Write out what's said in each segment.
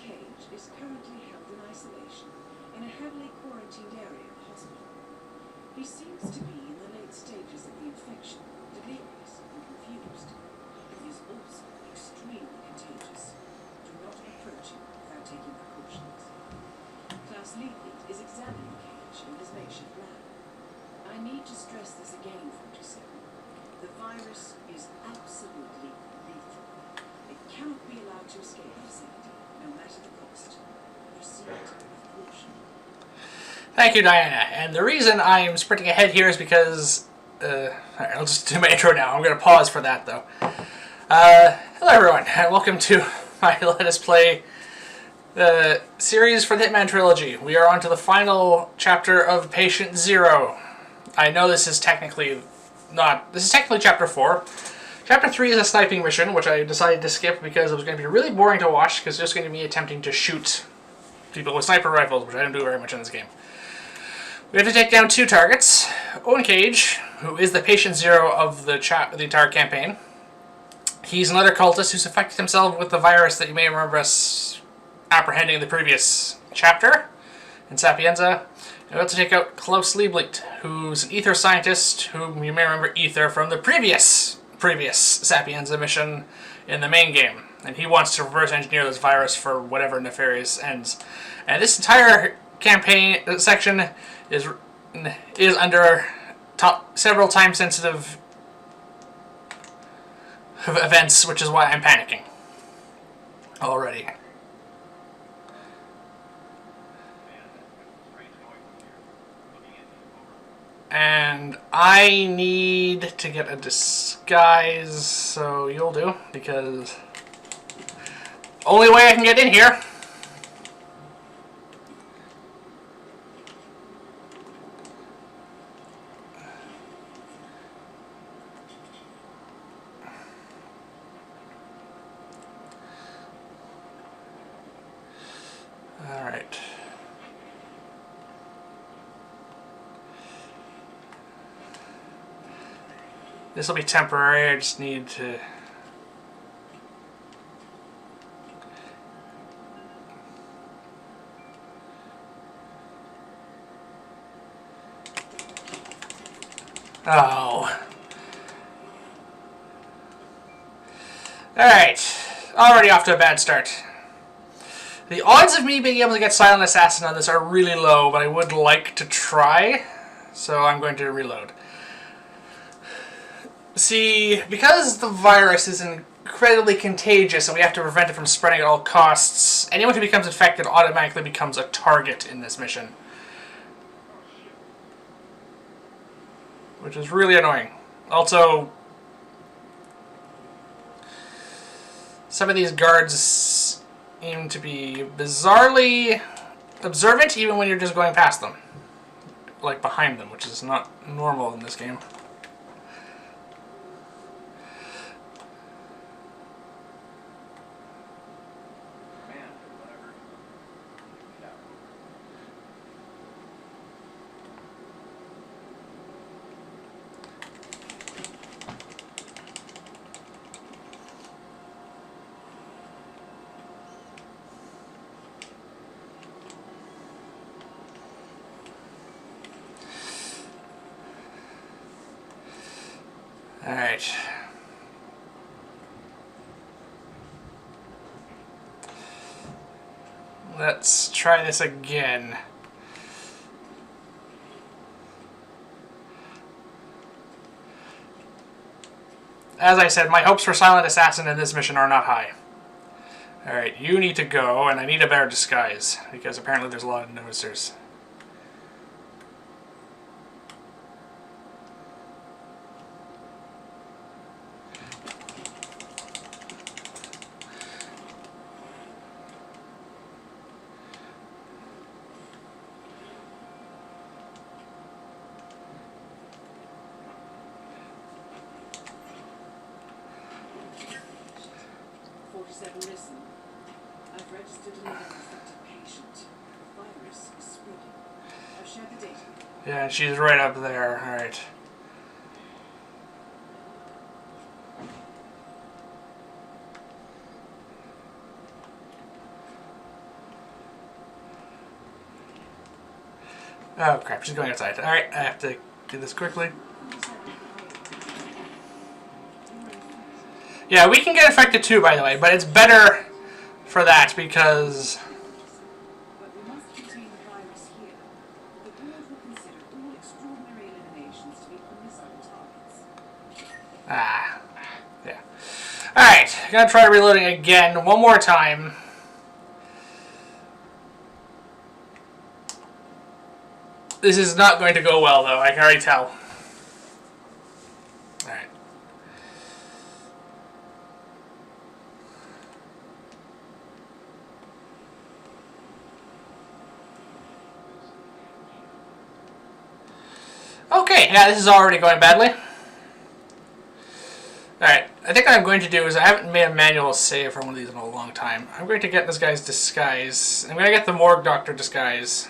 Cage is currently held in isolation in a heavily quarantined area of the hospital. He seems to be in the late stages of the infection, delirious and confused. He is also extremely contagious. Do not approach him without taking precautions. Klaus Liebknecht is examining Cage in his makeshift lab. I need to stress this again, 47. The virus is absolutely lethal. It cannot be allowed to escape facility, no matter the cost. Proceed with caution. Thank you, Diana. And the reason I'm sprinting ahead here is because... Alright, I'll just do my intro now. I'm going to pause for that, though. Hello, everyone, and welcome to my Let Us Play series for the Hitman Trilogy. We are on to the final chapter of Patient Zero. I know this is technically not... This is technically Chapter 4. Chapter 3 is a sniping mission, which I decided to skip because it was going to be really boring to watch, because it's just going to be me attempting to shoot people with sniper rifles, which I don't do very much in this game. We have to take down 2 targets. Owen Cage, who is the Patient Zero of the entire campaign. He's another cultist who's affected himself with the virus that you may remember us apprehending in the previous chapter in Sapienza. And we have to take out Klaus Liebknecht, who's an ether scientist, whom you may remember Ether from the previous Sapienza mission in the main game. And he wants to reverse engineer this virus for whatever nefarious ends. And this entire campaign section is under several time-sensitive events, which is why I'm panicking already. And I need to get a disguise, so you'll do, because only way I can get in here. Alright. This will be temporary, I just need to... Oh. Alright. Already off to a bad start. The odds of me being able to get Silent Assassin on this are really low, but I would like to try, so I'm going to reload. See, because the virus is incredibly contagious and we have to prevent it from spreading at all costs, anyone who becomes infected automatically becomes a target in this mission. Which is really annoying. Also, some of these guards seem to be bizarrely observant even when you're just going past them. Like behind them, which is not normal in this game. Alright. Let's try this again. As I said, my hopes for Silent Assassin in this mission are not high. Alright, you need to go, and I need a better disguise, because apparently there's a lot of noticers. Listen, I've registered another infected patient. The virus is spreading. I've shared the data. Yeah, she's right up there. Alright. Oh crap, she's going outside. Alright, I have to do this quickly. Yeah, we can get infected too, by the way, but it's better for that because... But we must contain the virus here. The board will consider all extraordinary eliminations to be permissible targets. Ah. Yeah. Alright, gonna try reloading again one more time. This is not going to go well, though. I can already tell. Alright. Okay, yeah, this is already going badly. Alright, I think what I'm going to do is I haven't made a manual save for one of these in a long time. I'm going to get this guy's disguise. I'm going to get the morgue doctor disguise.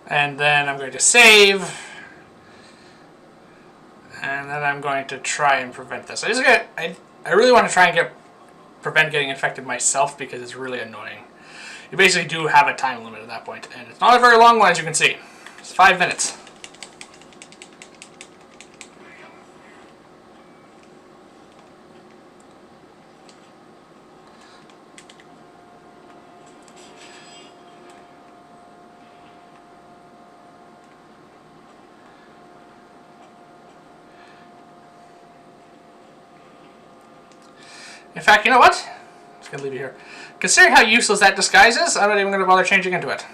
And then I'm going to save. And then I'm going to try and prevent this. I really want to try and prevent getting infected myself because it's really annoying. You basically do have a time limit at that point, and it's not a very long one, as you can see. It's 5 minutes. In fact, you know what? I'm just going to leave you here. Considering how useless that disguise is, I'm not even going to bother changing into it.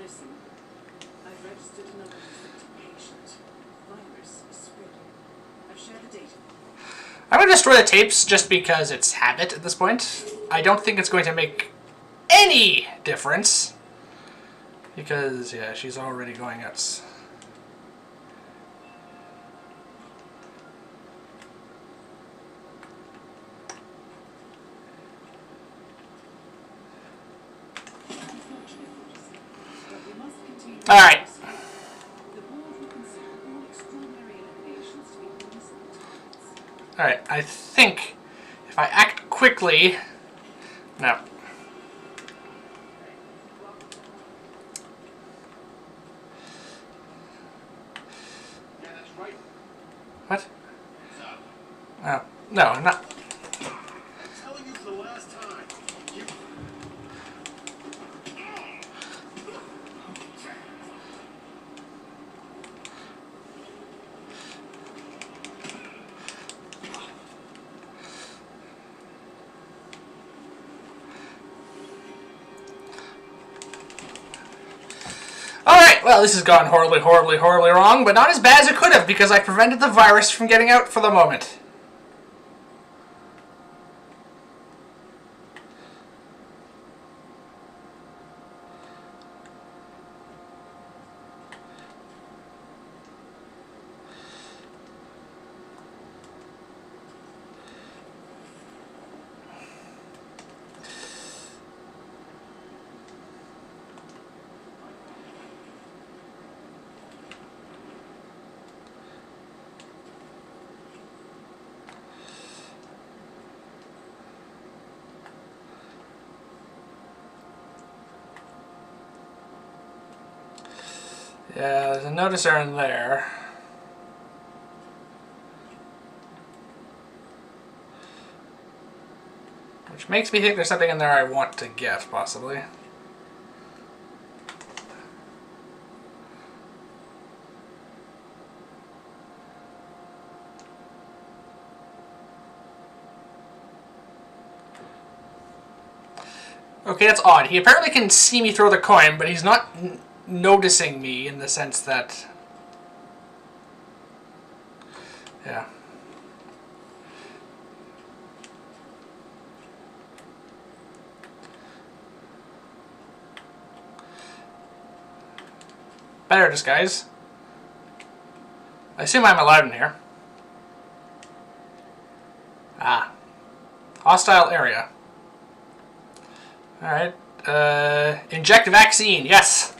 Listen, I've registered another infected patient. Virus is spreading. I've shared the data. I'm going to destroy the tapes just because it's habit at this point. I don't think it's going to make any difference. Because, yeah, she's already going nuts. Alright. Alright, I think if I act quickly... No. What? Oh, no, I'm not... Alright, well, this has gone horribly, horribly, horribly wrong, but not as bad as it could have, because I prevented the virus from getting out for the moment. Yeah, there's a noticer in there. Which makes me think there's something in there I want to get, possibly. Okay, that's odd. He apparently can see me throw the coin, but he's not noticing me in the sense that... Yeah. Better disguise. I assume I'm allowed in here. Ah. Hostile area. Alright. Inject vaccine. Yes.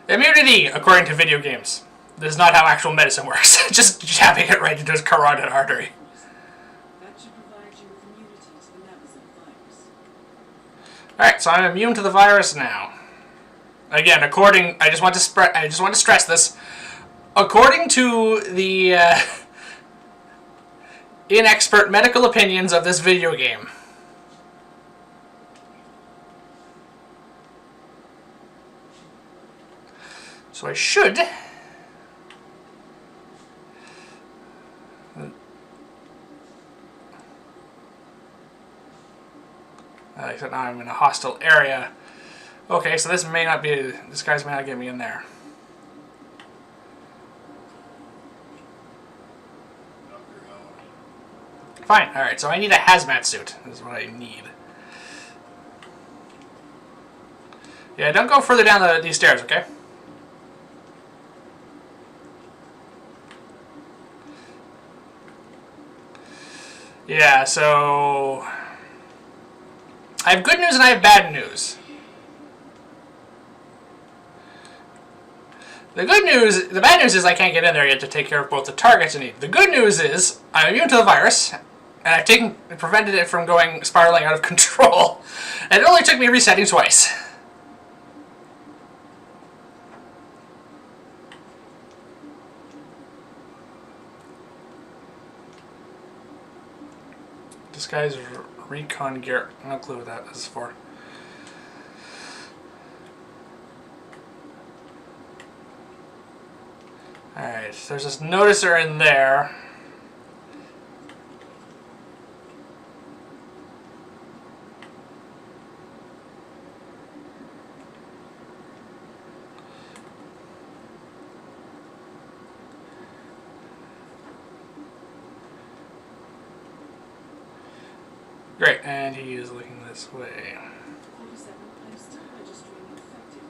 Immunity, according to video games. This is not how actual medicine works. Just jabbing it right into his carotid artery. That should provide you with immunity to the Nabazov virus. Alright, so I'm immune to the virus now. Again, I just want to stress this. According to the inexpert medical opinions of this video game. So I should. Except now I'm in a hostile area. Okay, so this guys may not get me in there. Fine, alright, so I need a hazmat suit. This is what I need. Yeah, don't go further down these stairs, okay? Yeah, so I have good news and I have bad news. The bad news is I can't get in there yet to take care of both the targets I need. The good news is I'm immune to the virus, and I've prevented it from spiraling out of control. And it only took me resetting twice. This guy's recon gear. No clue what that is for. Alright, so there's this noticer in there. Great, and he is looking this way. 47, I'm still registering infected.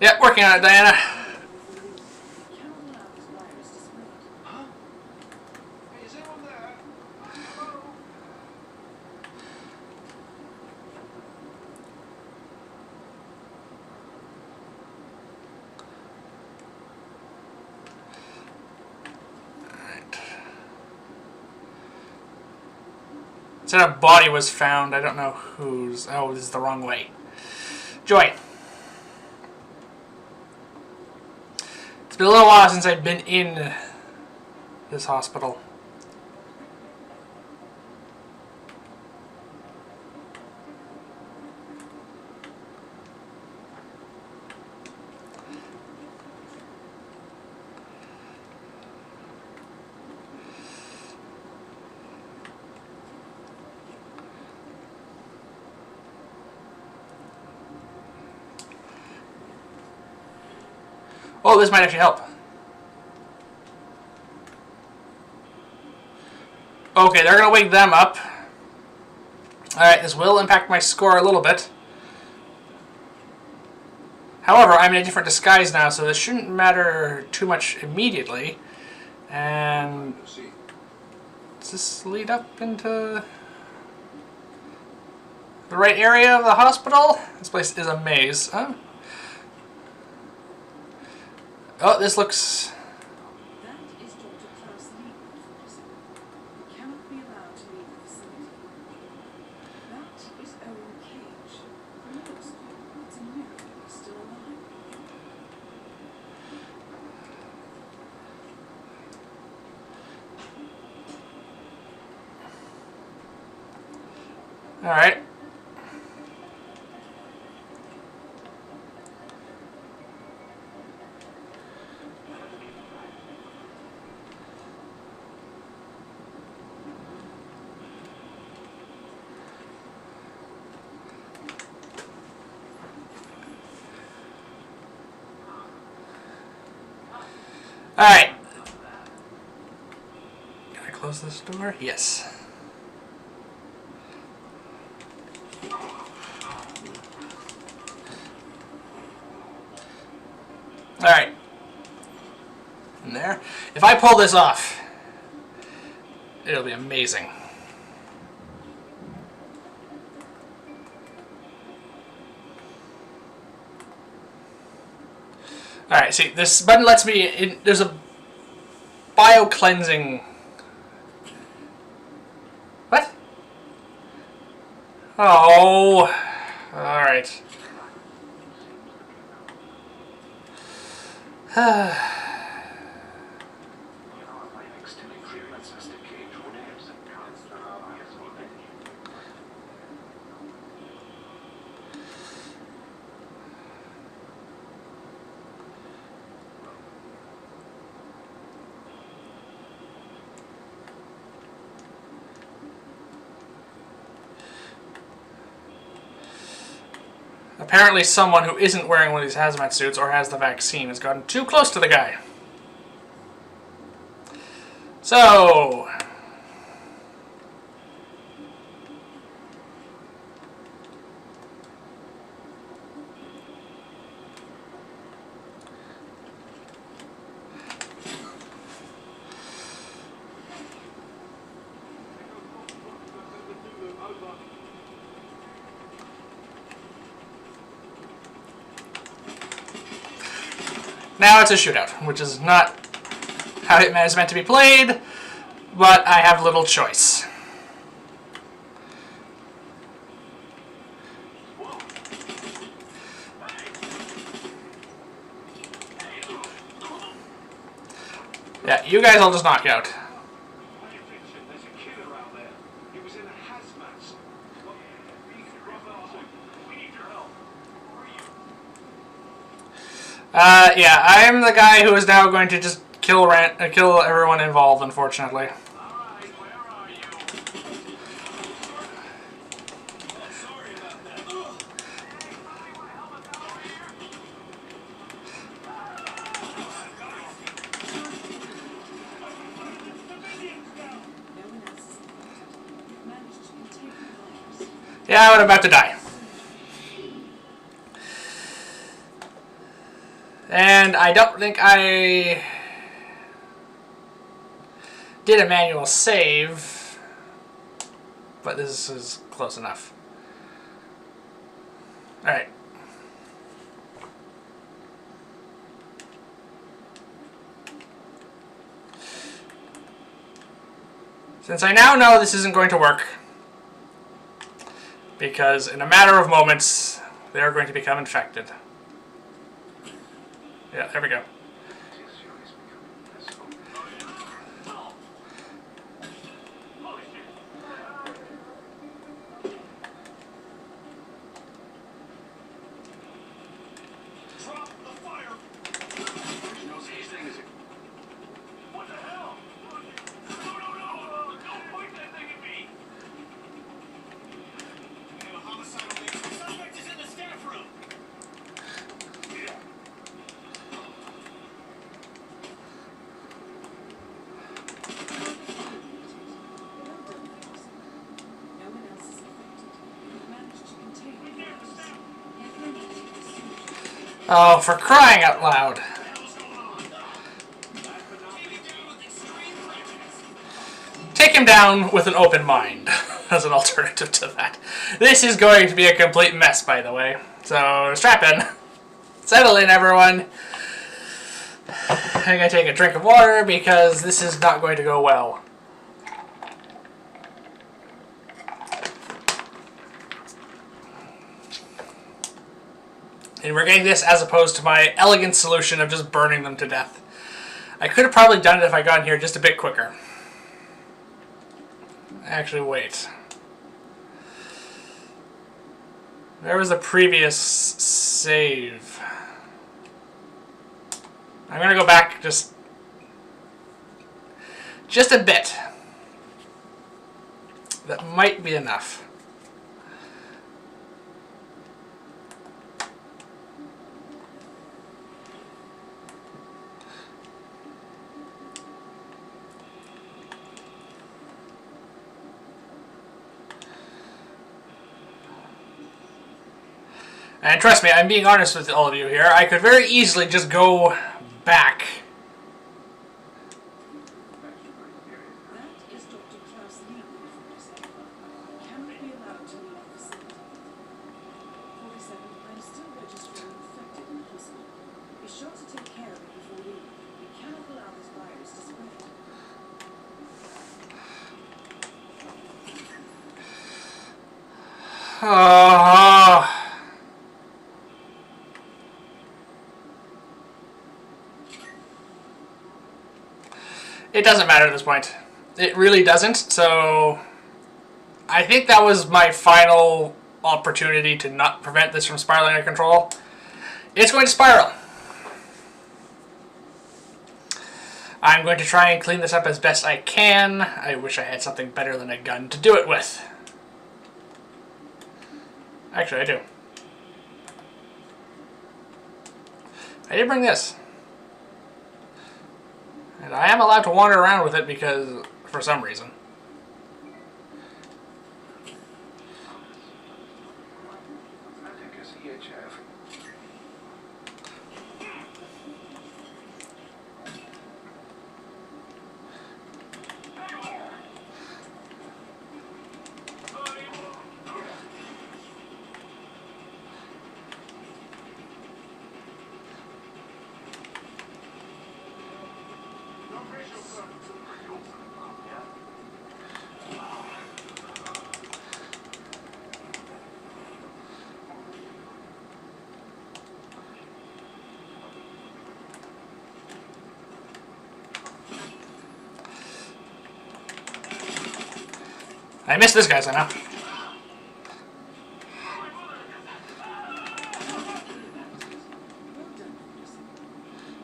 Yep, working on it, Diana. We cannot allow this virus to spread. Huh? Hey, is anyone there? Hello? Alright. Said a body was found. I don't know whose. Oh, this is the wrong way. Joy. It's been a little while since I've been in this hospital. Oh, this might actually help. Okay, they're going to wake them up. Alright, this will impact my score a little bit. However, I'm in a different disguise now, so this shouldn't matter too much immediately. And does this lead up into the right area of the hospital? This place is a maze. Huh? Oh, this looks... That is Dr. Klaus Liebman, 47. We cannot be allowed to leave the facility. That is Owen Cage. From the looks of him, it's a miracle he's still alive. Alright. Alright. Can I close this door? Yes. Alright. In there. If I pull this off, it'll be amazing. Alright, see, this button lets me... there's a bio-cleansing... What? Oh... Alright. Apparently someone who isn't wearing one of these hazmat suits or has the vaccine has gotten too close to the guy. So... now it's a shootout, which is not how Hitman is meant to be played, but I have little choice. Yeah, you guys I'll just knock out. Yeah, I'm the guy who is now going to just kill everyone involved, unfortunately. Yeah, I'm about to die. And I don't think I did a manual save, but this is close enough. Alright. Since I now know this isn't going to work, because in a matter of moments, they're going to become infected. Yeah, there we go. Oh, for crying out loud. Take him down with an open mind as an alternative to that. This is going to be a complete mess, by the way. So, strap in. Settle in, everyone. I'm going to take a drink of water because this is not going to go well. And we're getting this as opposed to my elegant solution of just burning them to death. I could have probably done it if I got in here just a bit quicker. Actually, wait. Where was the previous save? I'm going to go back just a bit. That might be enough. And trust me, I'm being honest with all of you here. I could very easily just go back. That is Dr. Klaus Liebman from December. Cannot be allowed to leave the facility. 47, I'm still registering infected in the hospital. Be sure to take care of it before leaving. We cannot allow this virus to spread. Oh. It doesn't matter at this point. It really doesn't, so I think that was my final opportunity to not prevent this from spiraling out of control. It's going to spiral. I'm going to try and clean this up as best I can. I wish I had something better than a gun to do it with. Actually, I do. I did bring this. And I am allowed to wander around with it because, for some reason. I think SIGH have. I missed this guy somehow. Well done, 47.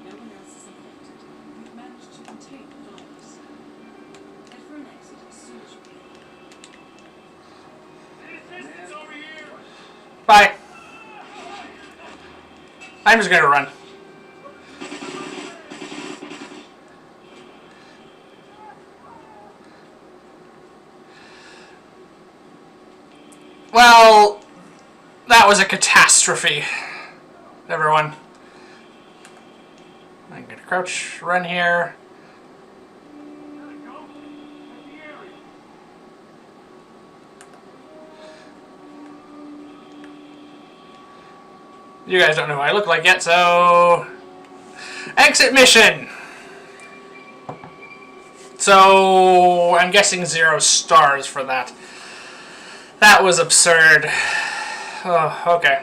No one else is infected. You've managed to contain the virus. Head for an exit as soon as you can. Bye. I'm just gonna run. Well, that was a catastrophe, everyone. I'm gonna crouch, run here. You guys don't know who I look like yet, so... Exit mission! So, I'm guessing 0 stars for that. That was absurd. Oh, okay.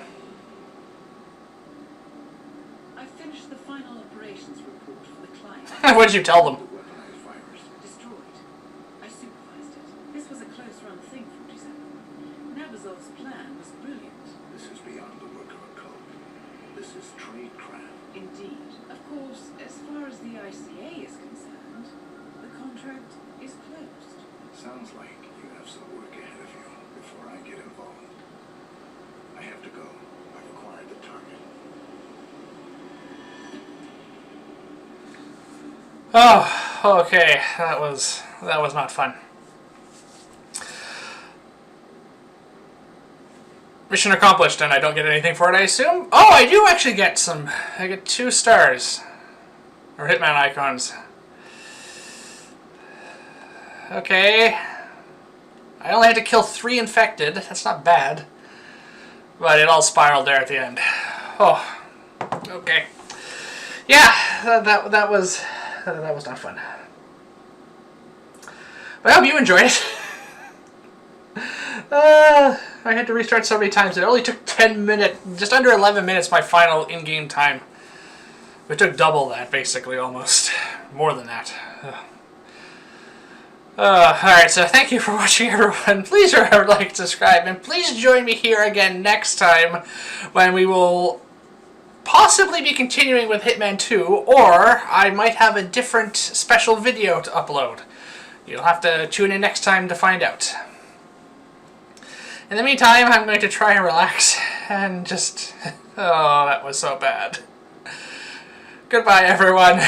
I finished the final operations report for the client. What did you tell them? Weaponized virus. Destroyed. I supervised it. This was a close run thing, 47. Nabazov's plan was brilliant. This is beyond the work of a cult. This is tradecraft. Indeed. Of course, as far as the ICA is concerned, the contract is closed. Sounds like you have some work ahead of you before I get involved. I have to go. I've acquired the target. Oh, okay. That was not fun. Mission accomplished, and I don't get anything for it, I assume? Oh, I do actually get some. I get 2 stars. Or Hitman icons. Okay. I only had to kill 3 infected. That's not bad. But it all spiraled there at the end. Oh. Okay. Yeah, that was not fun. But I hope you enjoyed it. I had to restart so many times. It only took 10 minutes, just under 11 minutes, my final in-game time. It took double that, basically, almost. More than that. Alright, so thank you for watching, everyone. Please remember to like, subscribe, and please join me here again next time when we will possibly be continuing with Hitman 2, or I might have a different special video to upload. You'll have to tune in next time to find out. In the meantime, I'm going to try and relax and just... Oh, that was so bad. Goodbye, everyone.